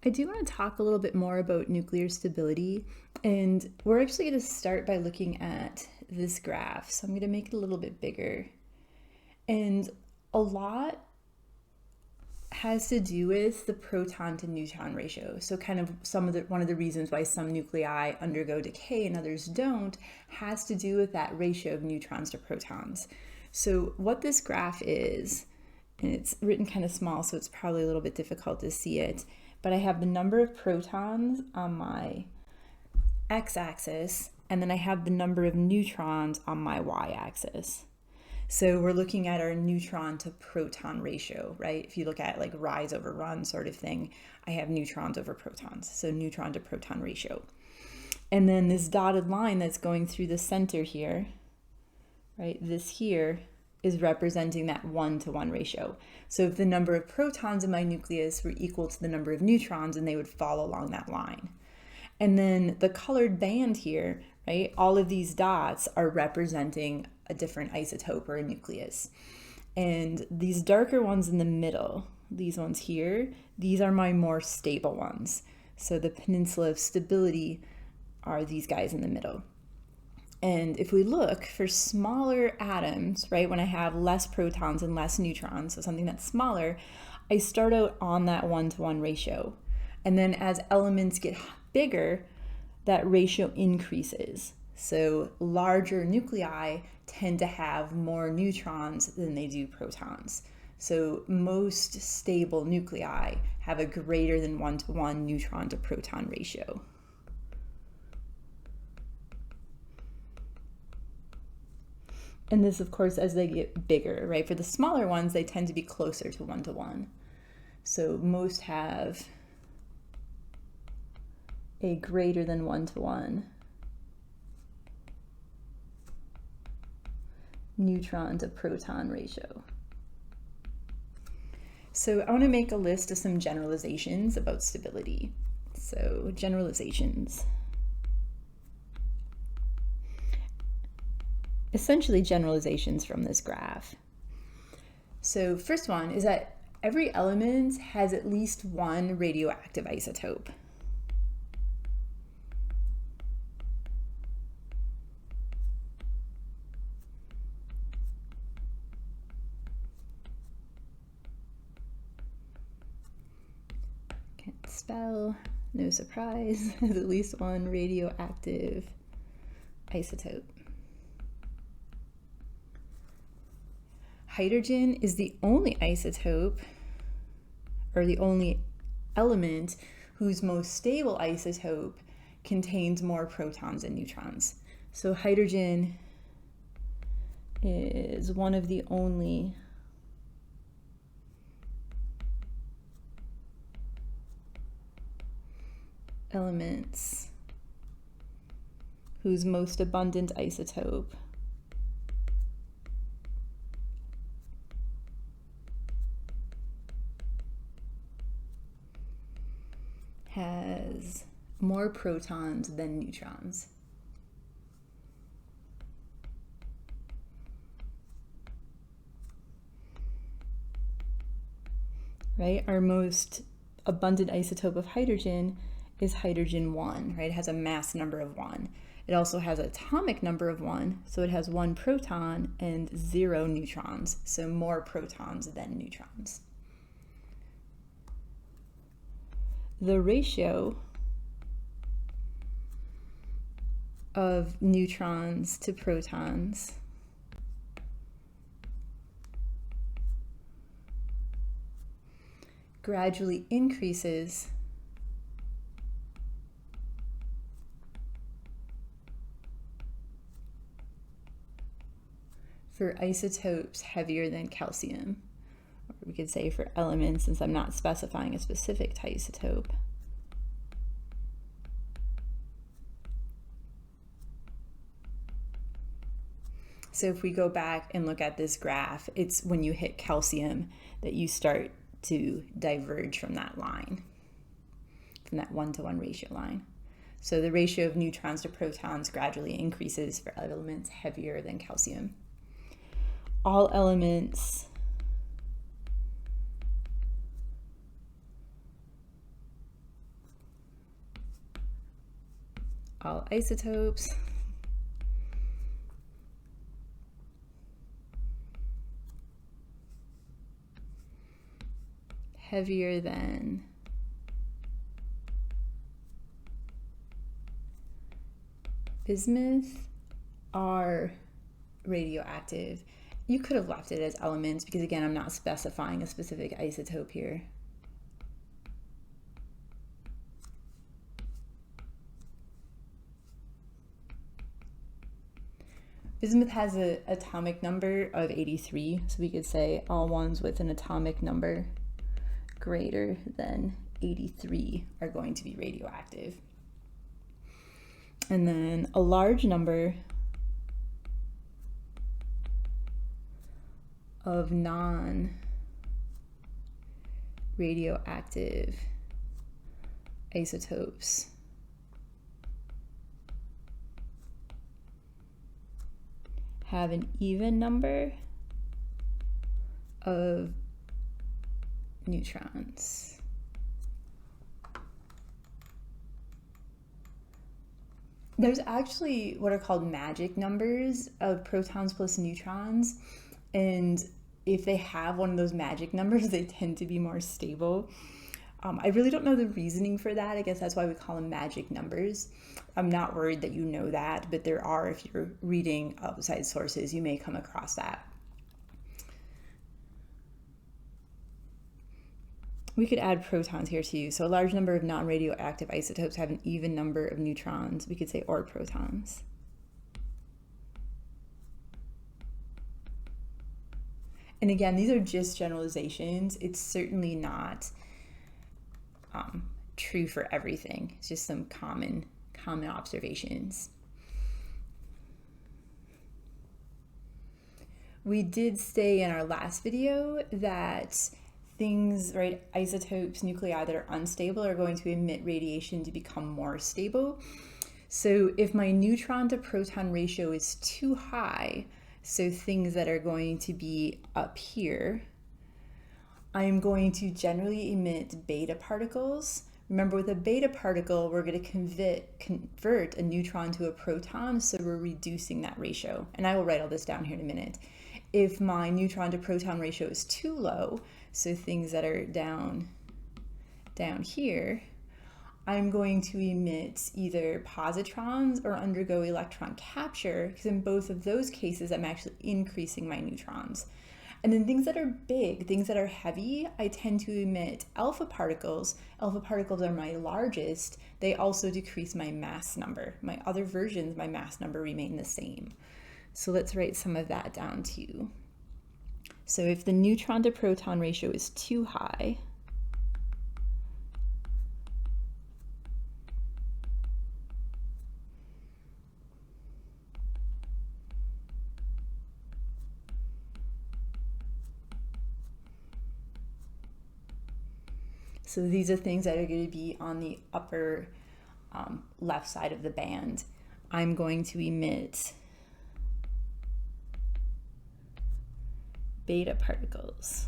I do want to talk a little bit more about nuclear stability, and we're actually going to start by looking at this graph. So I'm going to make it a little bit bigger. And a lot has to do with the proton to neutron ratio. So kind of one of the reasons why some nuclei undergo decay and others don't has to do with that ratio of neutrons to protons. So what this graph is, and it's written kind of small, so it's probably a little bit difficult to see it, but I have the number of protons on my x-axis, and then I have the number of neutrons on my y-axis. So we're looking at our neutron to proton ratio, right? If you look at like rise over run sort of thing, I have neutrons over protons, so neutron to proton ratio. And then this dotted line that's going through the center here, right, this here is representing that 1-to-1 ratio. So if the number of protons in my nucleus were equal to the number of neutrons, then they would fall along that line. And then the colored band here, right, all of these dots are representing a different isotope or a nucleus. And these darker ones in the middle, these ones here, these are my more stable ones. So the peninsula of stability are these guys in the middle. And if we look for smaller atoms, right, when I have less protons and less neutrons, so something that's smaller, I start out on that 1-to-1 ratio. And then as elements get bigger, that ratio increases. So larger nuclei tend to have more neutrons than they do protons. So most stable nuclei have a greater than 1-to-1 neutron to proton ratio. And this, of course, as they get bigger, right? For the smaller ones, they tend to be closer to 1-to-1. So most have a greater than 1-to-1 neutron to proton ratio. So I want to make a list of some generalizations about stability. So generalizations. Essentially generalizations from this graph. So first one is that every element has at least one radioactive isotope. Can't spell, no surprise, has at least one radioactive isotope. Hydrogen is the only isotope, or the only element, whose most stable isotope contains more protons and neutrons. So hydrogen is one of the only elements whose most abundant isotope has more protons than neutrons. Right? Our most abundant isotope of hydrogen is hydrogen 1, right? It has a mass number of 1. It also has an atomic number of 1, so it has 1 proton and 0 neutrons, so more protons than neutrons. The ratio of neutrons to protons gradually increases for isotopes heavier than calcium. Or we could say for elements, since I'm not specifying a specific isotope. So if we go back and look at this graph, it's when you hit calcium that you start to diverge from that line, from that 1-to-1 ratio line. So the ratio of neutrons to protons gradually increases for elements heavier than calcium. All elements all isotopes. Heavier than bismuth are radioactive. You could have left it as elements because, again, I'm not specifying a specific isotope here. Bismuth has an atomic number of 83, so we could say all ones with an atomic number greater than 83 are going to be radioactive. And then a large number of non-radioactive isotopes have an even number of neutrons. There's actually what are called magic numbers of protons plus neutrons, and if they have one of those magic numbers, they tend to be more stable. I really don't know the reasoning for that. I guess that's why we call them magic numbers. I'm not worried that you know that, but there are, if you're reading outside sources, you may come across that. We could add protons here too. So a large number of non-radioactive isotopes have an even number of neutrons. We could say or protons. And again, these are just generalizations. It's certainly not true for everything. It's just some common observations. We did say in our last video that things, right, isotopes, nuclei that are unstable are going to emit radiation to become more stable. So if my neutron to proton ratio is too high, so things that are going to be up here, I'm going to generally emit beta particles. Remember, with a beta particle, we're going to convert a neutron to a proton, so we're reducing that ratio. And I will write all this down here in a minute. If my neutron to proton ratio is too low, so things that are down here, I'm going to emit either positrons or undergo electron capture, because in both of those cases, I'm actually increasing my neutrons. And then things that are big, things that are heavy, I tend to emit alpha particles. Alpha particles are my largest. They also decrease my mass number. My other versions, my mass number remain the same. So let's write some of that down too. So if the neutron to proton ratio is too high, so these are things that are going to be on the upper left side of the band. I'm going to emit beta particles,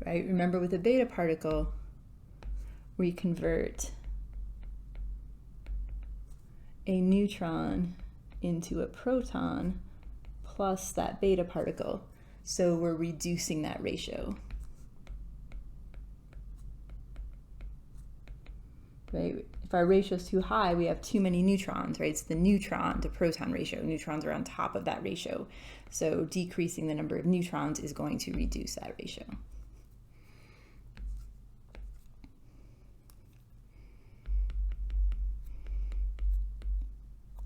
right? Remember, with a beta particle, we convert a neutron into a proton plus that beta particle. So we're reducing that ratio. Right? If our ratio is too high, we have too many neutrons, right? It's the neutron to proton ratio. Neutrons are on top of that ratio. So decreasing the number of neutrons is going to reduce that ratio.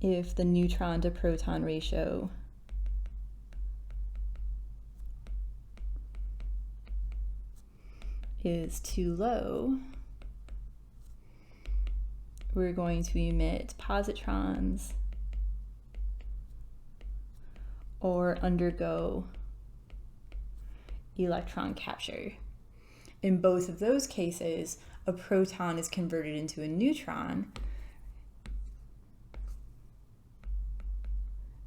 If the neutron to proton ratio is too low, we're going to emit positrons or undergo electron capture. In both of those cases, a proton is converted into a neutron,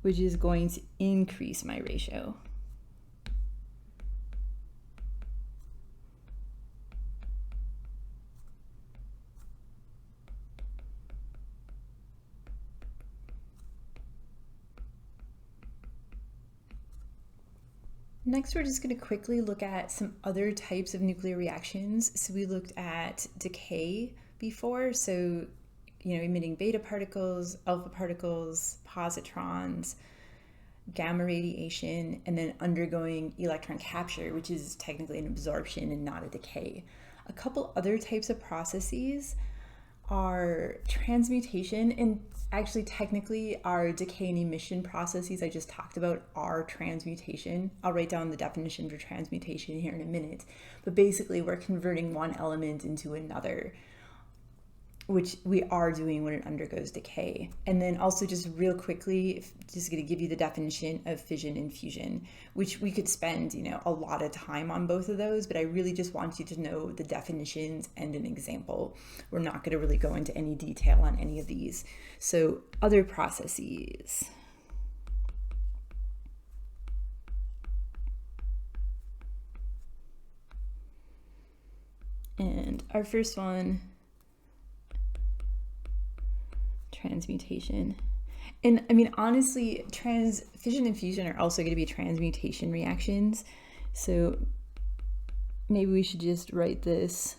which is going to increase my ratio. Next, we're just going to quickly look at some other types of nuclear reactions. So we looked at decay before, so emitting beta particles, alpha particles, positrons, gamma radiation, and then undergoing electron capture, which is technically an absorption and not a decay. A couple other types of processes are transmutation, and actually technically our decay and emission processes I just talked about are transmutation. I'll write down the definition for transmutation here in a minute, but basically we're converting one element into another, which we are doing when it undergoes decay. And then also just real quickly, just going to give you the definition of fission and fusion, which we could spend, a lot of time on both of those, but I really just want you to know the definitions and an example. We're not going to really go into any detail on any of these. So other processes. And our first one, transmutation. And I mean, honestly, fission and fusion are also going to be transmutation reactions. So maybe we should just write this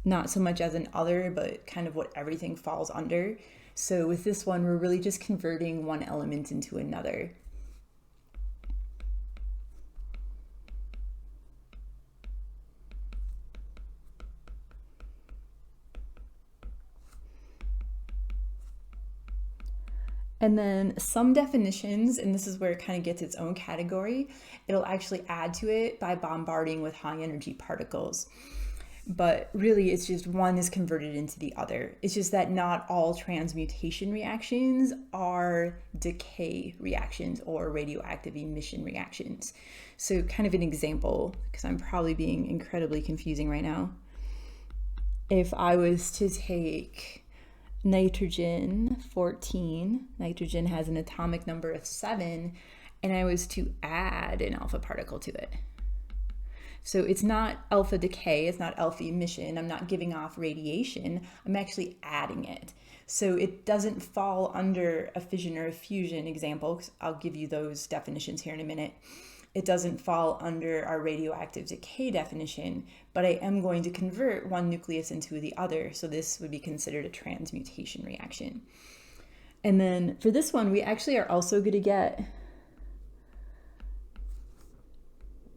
not so much as an other, but kind of what everything falls under. So with this one, we're really just converting one element into another. And then some definitions, and this is where it kind of gets its own category, it'll actually add to it by bombarding with high energy particles. But really, it's just one is converted into the other. It's just that not all transmutation reactions are decay reactions or radioactive emission reactions. So kind of an example, because I'm probably being incredibly confusing right now. If I was to take nitrogen 14, nitrogen has an atomic number of 7, and I was to add an alpha particle to it. So it's not alpha decay, it's not alpha emission, I'm not giving off radiation, I'm actually adding it. So it doesn't fall under a fission or a fusion example, because I'll give you those definitions here in a minute. It doesn't fall under our radioactive decay definition, but I am going to convert one nucleus into the other, so this would be considered a transmutation reaction. And then for this one, we actually are also going to get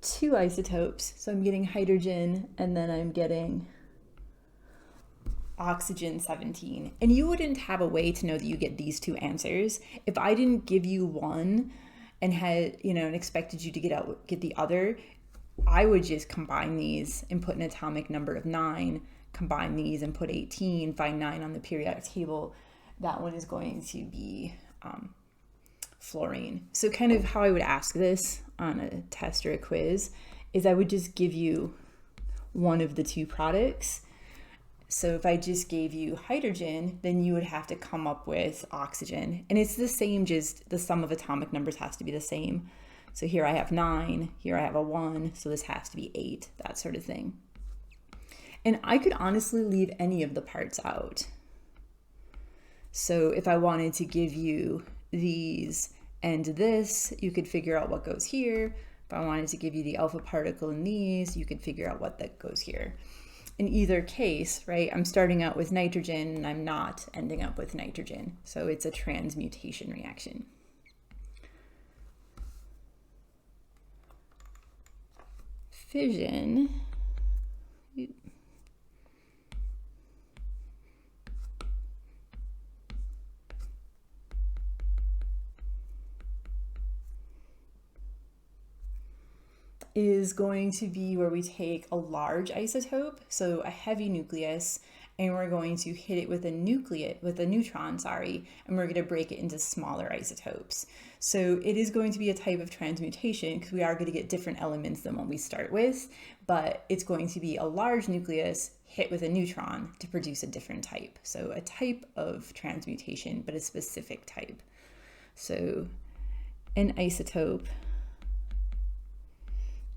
2 isotopes. So I'm getting hydrogen, and then I'm getting oxygen 17. And you wouldn't have a way to know that you get these 2 answers if I didn't give you one and had, and expected you to get the other. I would just combine these and put an atomic number of 9, combine these and put 18, find 9 on the periodic table. That one is going to be fluorine. So kind of how I would ask this on a test or a quiz is I would just give you one of the 2 products. So if I just gave you hydrogen, then you would have to come up with oxygen. And it's the same, just the sum of atomic numbers has to be the same. So here I have 9, here I have a 1, so this has to be 8, that sort of thing. And I could honestly leave any of the parts out. So if I wanted to give you these and this, you could figure out what goes here. If I wanted to give you the alpha particle in these, you could figure out what that goes here. In either case, right, I'm starting out with nitrogen and I'm not ending up with nitrogen. So it's a transmutation reaction. Fission is going to be where we take a large isotope, so a heavy nucleus, and we're going to hit it with a neutron, and we're going to break it into smaller isotopes. So it is going to be a type of transmutation because we are going to get different elements than what we start with, but it's going to be a large nucleus hit with a neutron to produce a different type. So a type of transmutation, but a specific type. So an isotope,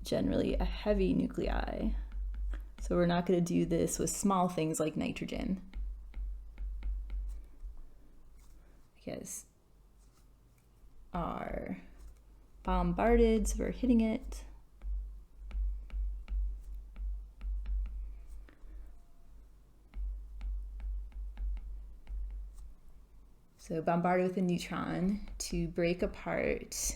generally a heavy nuclei. So we're not going to do this with small things like nitrogen, because our bombarded, so we're hitting it. So bombarded with a neutron to break apart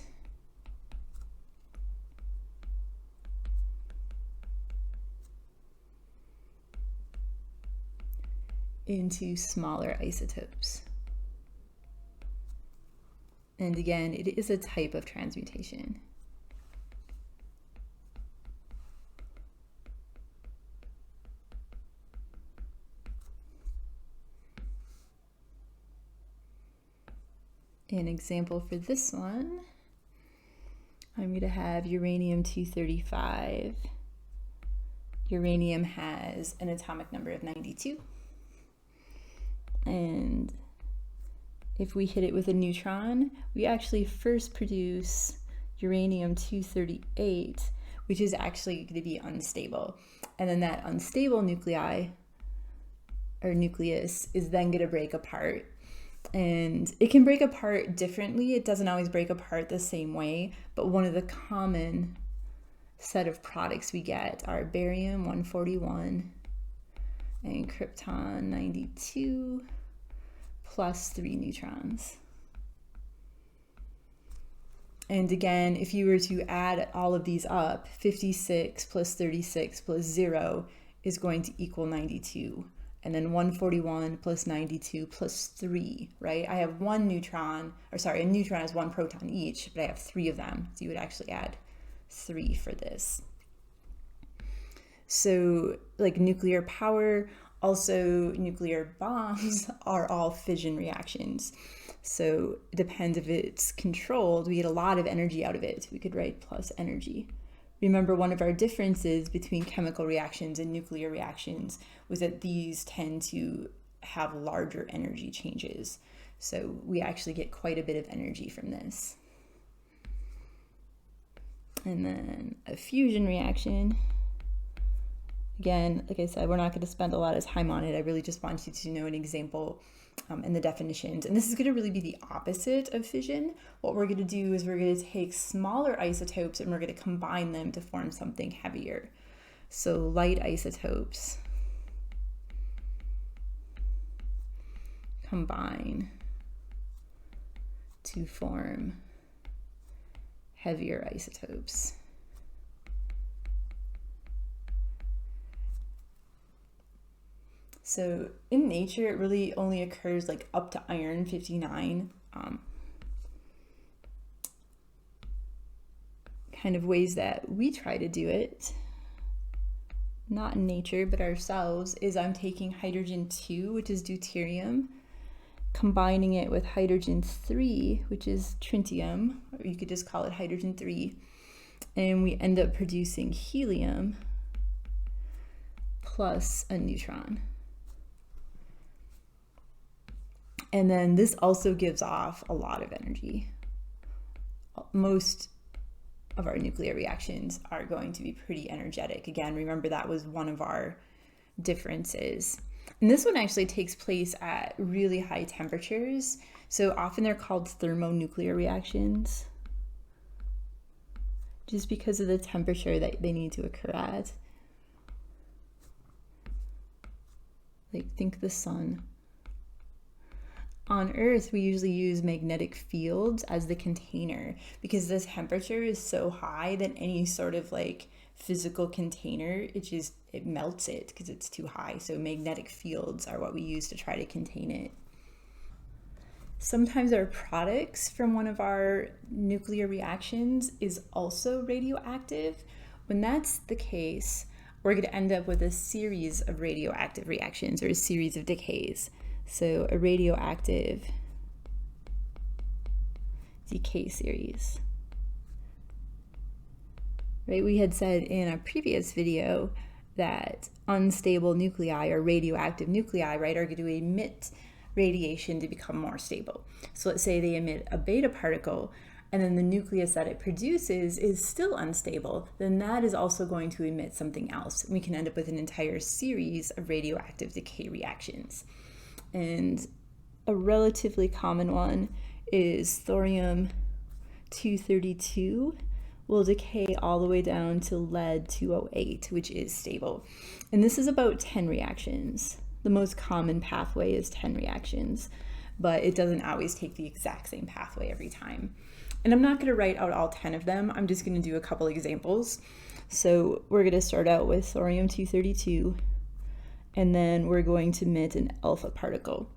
into smaller isotopes. And again, it is a type of transmutation. An example for this one, I'm going to have uranium-235. Uranium has an atomic number of 92. And if we hit it with a neutron, we actually first produce uranium-238, which is actually going to be unstable. And then that unstable nuclei, or nucleus, is then going to break apart. And it can break apart differently. It doesn't always break apart the same way, but one of the common set of products we get are barium-141 and krypton-92 plus 3 neutrons. And again, if you were to add all of these up, 56 plus 36 plus 0 is going to equal 92. And then 141 plus 92 plus 3, right? I have one neutron, or sorry, a neutron has one proton each, but I have 3 of them. So you would actually add 3 for this. So like nuclear power, also nuclear bombs are all fission reactions. So it depends if it's controlled. We get a lot of energy out of it. We could write plus energy. Remember, one of our differences between chemical reactions and nuclear reactions was that these tend to have larger energy changes. So we actually get quite a bit of energy from this. And then a fusion reaction. Again, like I said, we're not going to spend a lot of time on it. I really just want you to know an example and the definitions. And this is going to really be the opposite of fission. What we're going to do is we're going to take smaller isotopes and we're going to combine them to form something heavier. So light isotopes combine to form heavier isotopes. So in nature, it really only occurs like up to iron 59. Kind of ways that we try to do it, not in nature, but ourselves, is I'm taking hydrogen 2, which is deuterium, combining it with hydrogen 3, which is tritium, or you could just call it hydrogen 3, and we end up producing helium plus a neutron. And then this also gives off a lot of energy. Most of our nuclear reactions are going to be pretty energetic. Again, remember that was one of our differences. And this one actually takes place at really high temperatures. So often they're called thermonuclear reactions, just because of the temperature that they need to occur at. Like, think the sun. On Earth, we usually use magnetic fields as the container because the temperature is so high that any sort of like physical container, it melts it because it's too high. So magnetic fields are what we use to try to contain it. Sometimes our products from one of our nuclear reactions is also radioactive. When that's the case, we're going to end up with a series of radioactive reactions or a series of decays. So a radioactive decay series. Right? We had said in a previous video that unstable nuclei or radioactive nuclei, right, are going to emit radiation to become more stable. So let's say they emit a beta particle and then the nucleus that it produces is still unstable, then that is also going to emit something else. We can end up with an entire series of radioactive decay reactions. And a relatively common one is thorium 232 will decay all the way down to lead 208, which is stable. And this is about 10 reactions. The most common pathway is 10 reactions, but it doesn't always take the exact same pathway every time. And I'm not going to write out all 10 of them. I'm just going to do a couple examples. So we're going to start out with thorium-232, and then we're going to emit an alpha particle.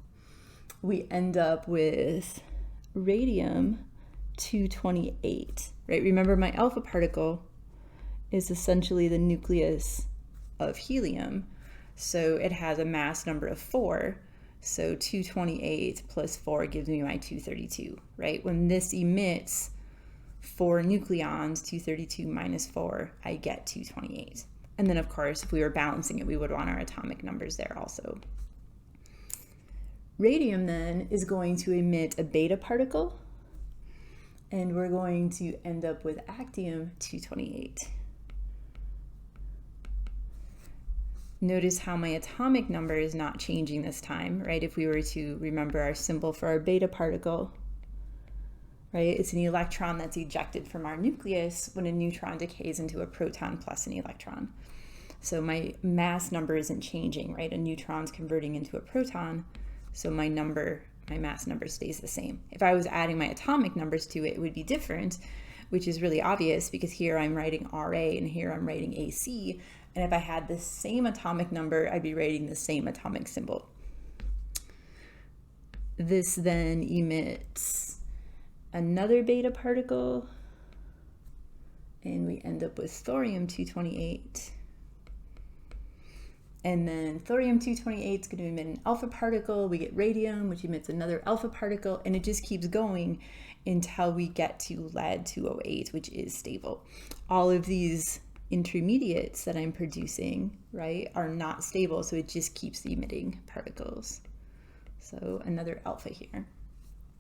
We end up with radium-228, right? Remember, my alpha particle is essentially the nucleus of helium. So it has a mass number of 4. So 228 plus 4 gives me my 232, right? When this emits 4 nucleons, 232 minus 4, I get 228. And then, of course, if we were balancing it, we would want our atomic numbers there also. Radium then is going to emit a beta particle, and we're going to end up with actinium-228. Notice how my atomic number is not changing this time, right? If we were to remember our symbol for our beta particle, right? It's an electron that's ejected from our nucleus when a neutron decays into a proton plus an electron. So my mass number isn't changing, right? A neutron's converting into a proton, so my mass number stays the same. If I was adding my atomic numbers to it, it would be different, which is really obvious because here I'm writing Ra and here I'm writing AC. And if I had the same atomic number, I'd be writing the same atomic symbol. This then emits another beta particle, and we end up with thorium-228. And then thorium-228 is going to emit an alpha particle. We get radium, which emits another alpha particle, and it just keeps going until we get to lead-208, which is stable. All of these intermediates that I'm producing, right, are not stable, so it just keeps emitting particles. So another alpha here.